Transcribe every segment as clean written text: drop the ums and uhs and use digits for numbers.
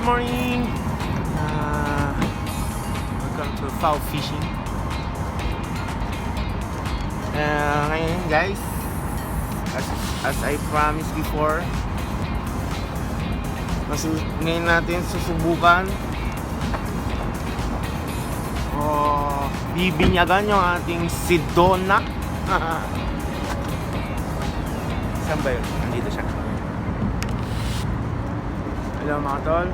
morning! Welcome to Foul Fishing. Ngayon guys, as I promised before, ngayon natin susubukan bibinyagan yung ating Sedona. Saan ba yun? Nandito siya. Hello mga tol,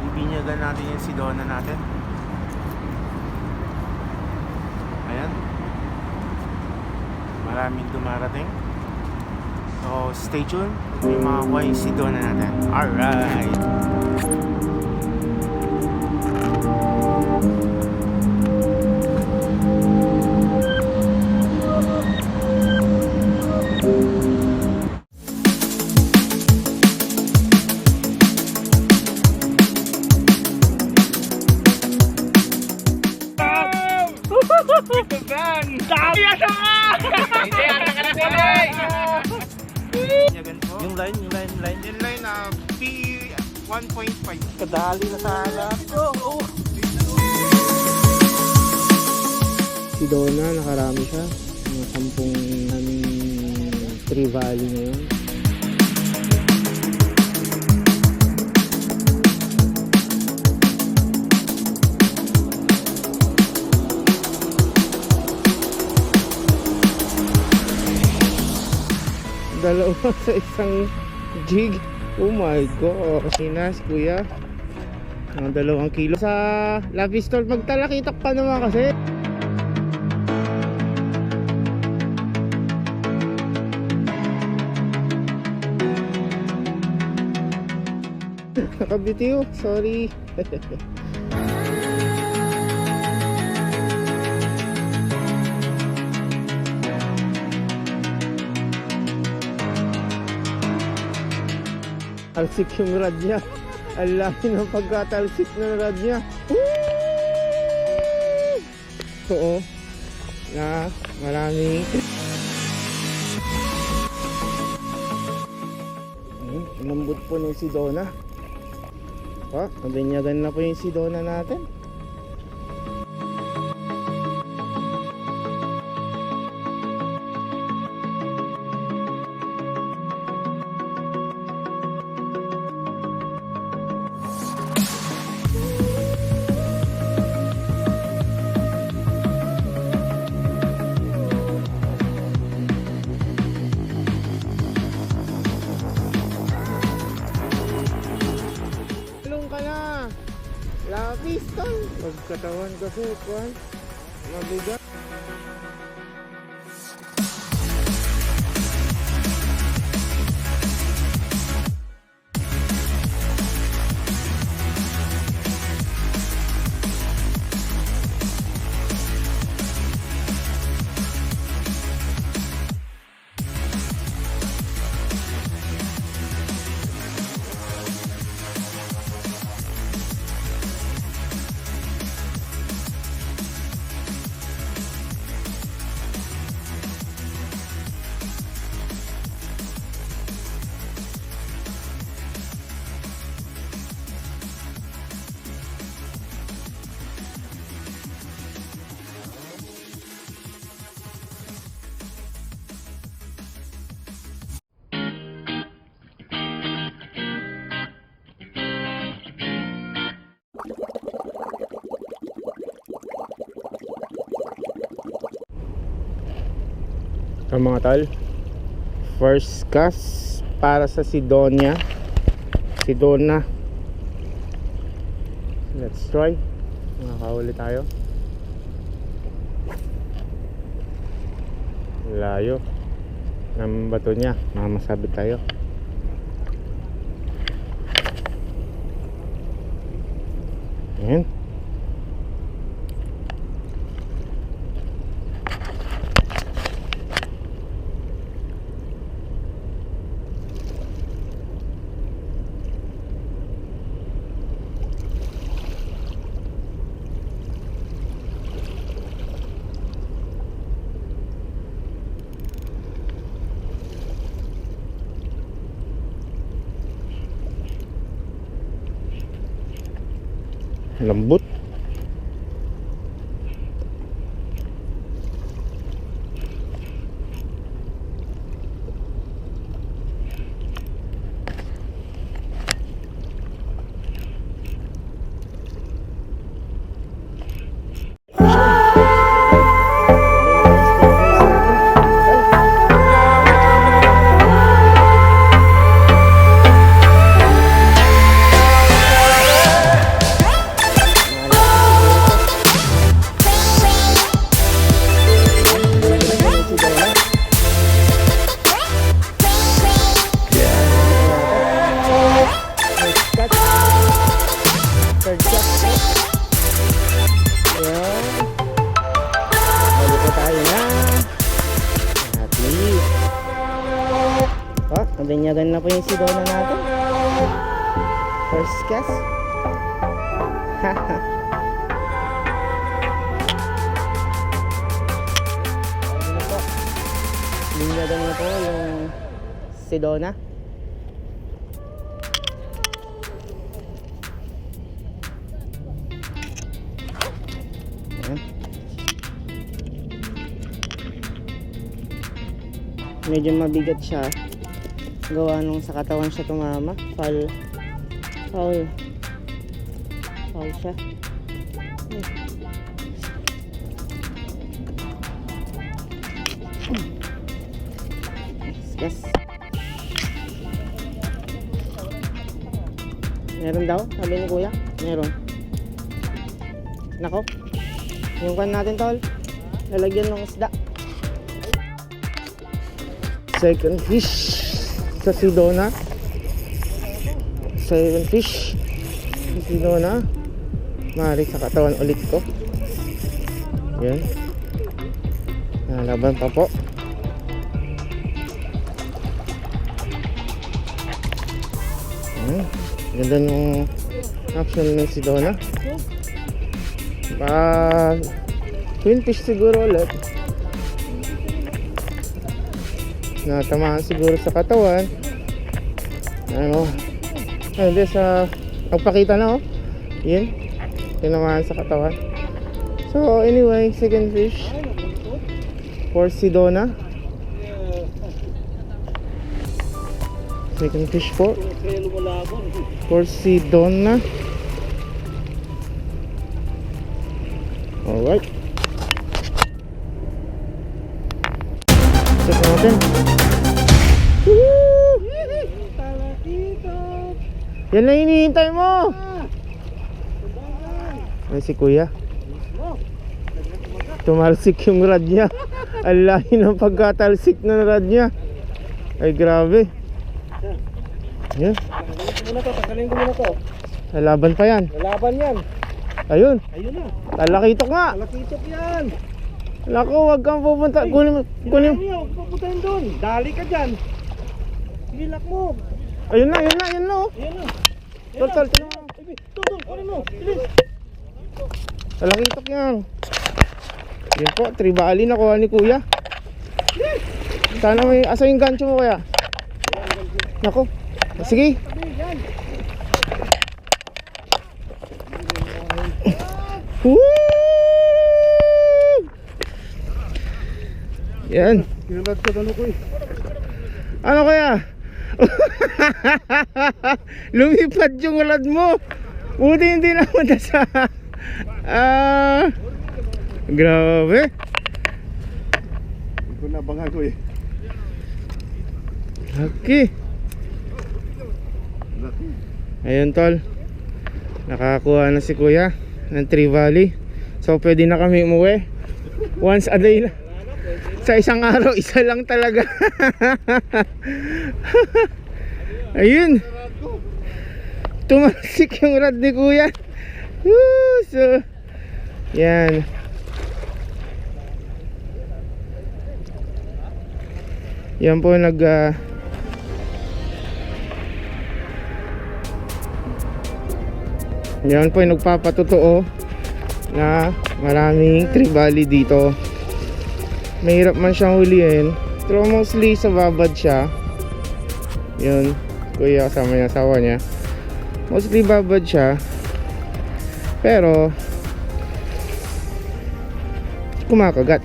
bibinyagan natin yung Sedona natin. Ayan, maraming dumarating, so stay tuned. May makakuha yung Sedona natin. Alright. Yung line na P1.5. Kadali na sa harap. Sedona, nakarami siya. Mga 10 Tree Valley ngayon. Dalawa sa isang jig. Oh my god. Sinas kuya, mga 2 kilo sa La Pistol. Magtalakitak pa naman kasi. Nakabitiw, sorry. Talsik yung rad niya. Ang laki ng pagkatalsik ng rad niya. So, na maraming lambot po ng Sedona. Nabinyagan na po yung Sedona natin. La Pistol. Pagkatawan kasi kuwan, mabigat. Mga tol, first cast para sa Sedona. Let's try. Makakahuli tayo. Layo ng bato niya, mamasabit tayo. Ayan. Lambot. Nabinyagan na po yung Sedona natin. First cast. Binyagan na po yung Sedona. Medyo mabigat siya. Gawa nung sa katawan siya tumama. Foul siya. Yes. Meron daw, sabi ni kuya. Meron. Nako. Yung kan natin tol. Lalagyan ng isda. Second fish sa Sedona. Second fish sa Sedona. Mari sa katawan ulit ko. Yan. Laban pa po. Ganda ng action ng Sedona. Twin fish siguro ulit. Natamaan siguro sa katawan. Ano? Hindi sa pagpakita na oh. Yan. Tinamaan sa katawan. So anyway, second fish for Sedona. Second fish po for Sedona. Alright. Check natin. Yan na hinihintay mo. Ay si kuya. Tumalsik yung rad niya. Ang lahi ng pagkatalsik ng rad niya. Ay grabe. Yan. Tanggalin ko muna to. Lalaban pa yan. Lalaban yan. Ayun. Ayun na. Talakitok nga. Malakitok yan. Naku, wag kang pupunta. Kunin mo. Huwag pupuntahin doon. Dali ka dyan. Hilak mo. Ayun na. Ayan na. Tol, tinan mo. Tutol, ano mo? Bilis. Talakitok yan. Yun po, tribali nakuha ni kuya. Sana may, asa yung gancho mo kaya? Naku, sige. Woo! Yan. Kinalad ko ano ko eh. Ano kaya? Lumipad yung rad mo. Buti hindi naman sa grabe. Hindi ko nabangan ko eh. Okay. Ayun tol, nakakuha na si kuya ng Trevally. So pwede na kami umuwi. Once a day na. Sa isang araw, isa lang talaga. Ayun. Tumalsik yung rad ni kuya. Woo! So yan. Yan po yan po yung nagpapatotoo na maraming Trevally dito. Mahirap man siyang hulihin, pero mostly sa babad siya. Yun, kuya kasama niya, asawa niya. Mostly babad siya. Pero kumakagat.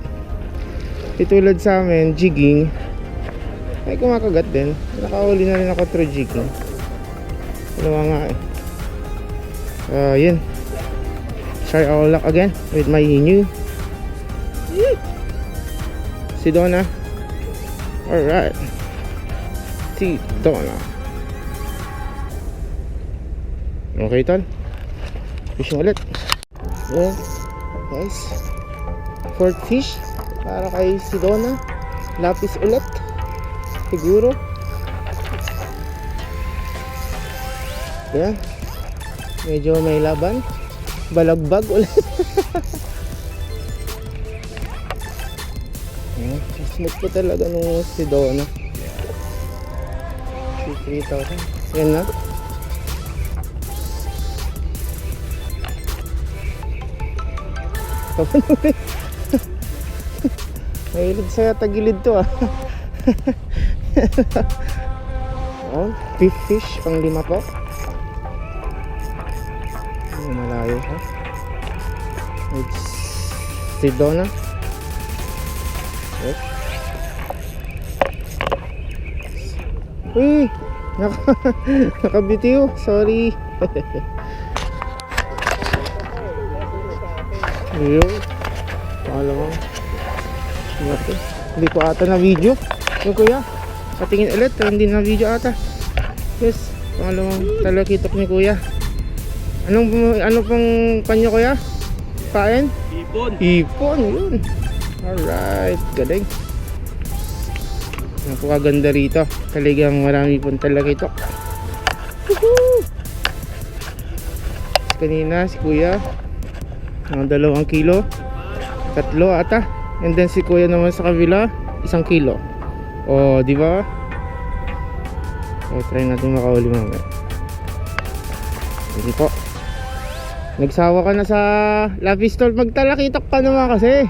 Itulad sa amin, jigging ay kumakagat din. Nakahuli na rin ako through jigging. Dalawa nga eh. Yun. Try our luck again with my new Sedona. Alright. Sedona. Okay tol. Fishing ulit. Yan guys, fourth fish para kay Sedona. Lapis ulit siguro. Yan, medyo may laban. Balagbag ulit. Yan, smooth po talaga nung Sedona. 3,000. Yan na. Mahilig sa tagilid to ah. Oh, fifth fish, pang 5 po. Malayo ha. It's Sedona. Yes. Uy! Nakabitiw. Sorry. Ayun. Pangalawang. Hindi ko ata na video. Yung kuya. Patingin ulit. Hindi na video ata. Yes. Pangalawang talakitok ni kuya. Ano pang kanyo kuya? Pain? Ipon. Ipon. Yun. Alright. Galing. Napakaganda rito. Talagang marami pong talakitok. Woohoo! Kanina si kuya mga 2 kilo, 3 ata, and then si kuya naman sa kabila 1 kilo. O di ba? O try natin makahuli mamaya. Sige po. Nagsawa ka na sa lapis tol, magtalakitok pa naman kasi.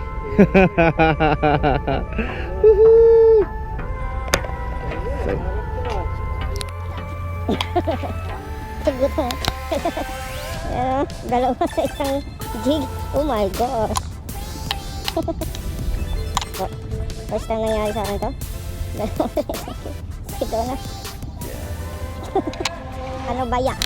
Woohoo! Dalawa sa isang jig. Oh my gosh. First time nangyari sa akin to. Dalawa sa isang jig. Ito na. Ano ba yan?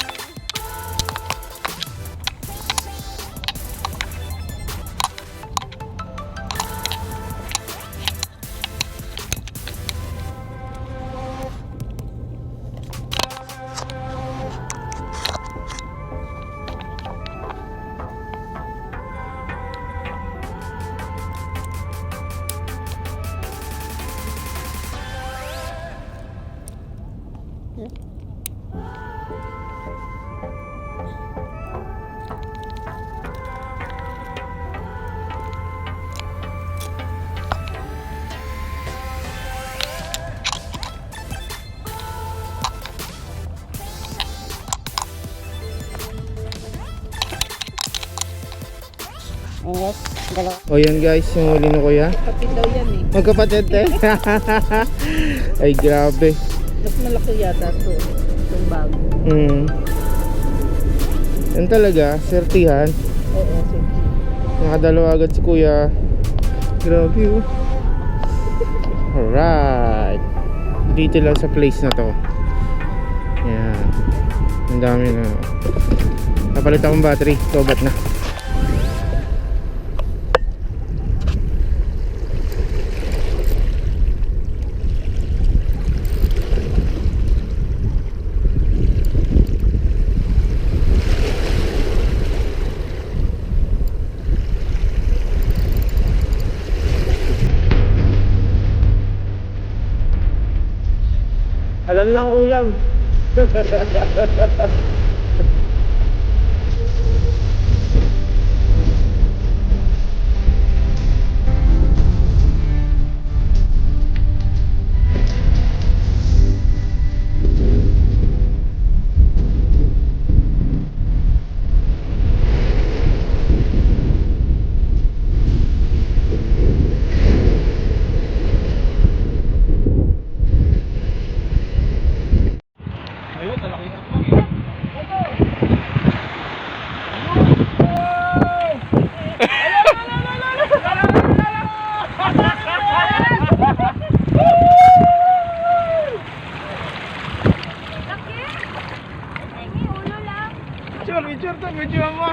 Yes, dalawa. O yun guys, yung huli ni kuya. Kapit daw yan eh. Magkapatid eh. Ay grabe. Mas malaki yata to. Itong bago. Yan talaga, sertihan. Oo, sige. Nakadalawa agad si kuya. Grabe oh. Alright. Dito lang sa place na to. Yan. Ang dami na. Napalit akong battery. Tobat na. Alam lang ulam.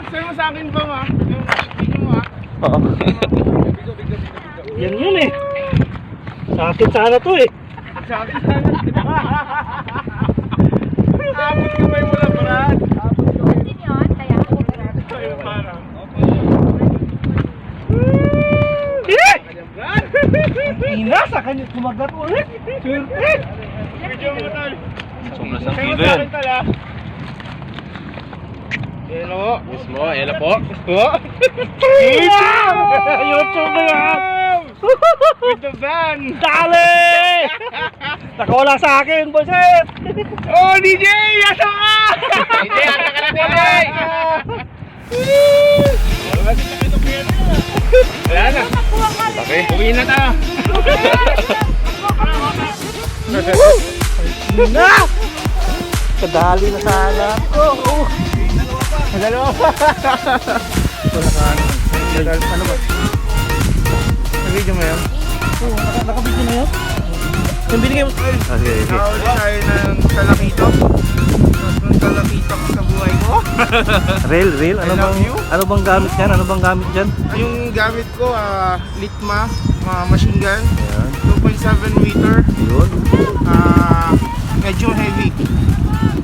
send mo sa akin ba ma? Yung video mo ah. Oo. Yan yun eh. Sa akin sana to eh. Sa akin sana. Abot kamay mo lang, Brad. Abot kamay. Din yun, kaya ako Ayun, parang. Ina, sa kanya kumagat ulit. Swerte. Video mo tayo. Sobrang sang Send mo kilo sa yan. akin tala. Hello. Mismo, hello po. YouTube na yan. With the van. Dali! Nakawala sa akin, boset! Oh, DJ! Asa ka? DJ, asa ka na, DJ? Wala na. Okay. Uwi na tayo. Na! Kadali na sana. Dalawa pa. Wala ka ano. Ano ba? Nag-video mo yun? Oo, nakabidyo na yun. Yung binigay mo. Okay, okay. Nakahuli tayo ng talakito. Tapos ng talakito ko sa buhay ko. Rail. I love you. Ano bang gamit yan? Ano bang gamit dyan? Yung gamit ko, Litma, machine gun. Ayan. 2.7 meter. Yun. Medyo heavy.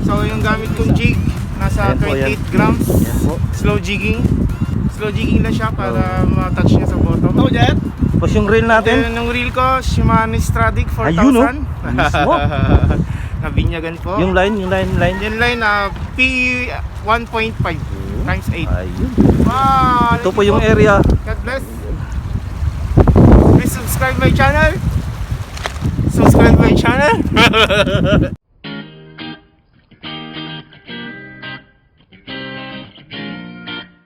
So yung gamit kong jig, nasa Ayan po, 28 yan. grams. Yan po. Slow jigging. Slow jigging lang siya para ma-touch niya sa bottom. Oh, Jet? Tapos yung rail natin. Then, yung reel ko, Shimano Stradic 4,000. Ayun, oh. Mismo. Nabinyagan po. Yung line. Yung line na P1.5 times 8. Ayun. Wow! Ito po yung area. God bless. Please subscribe my channel. Subscribe my channel.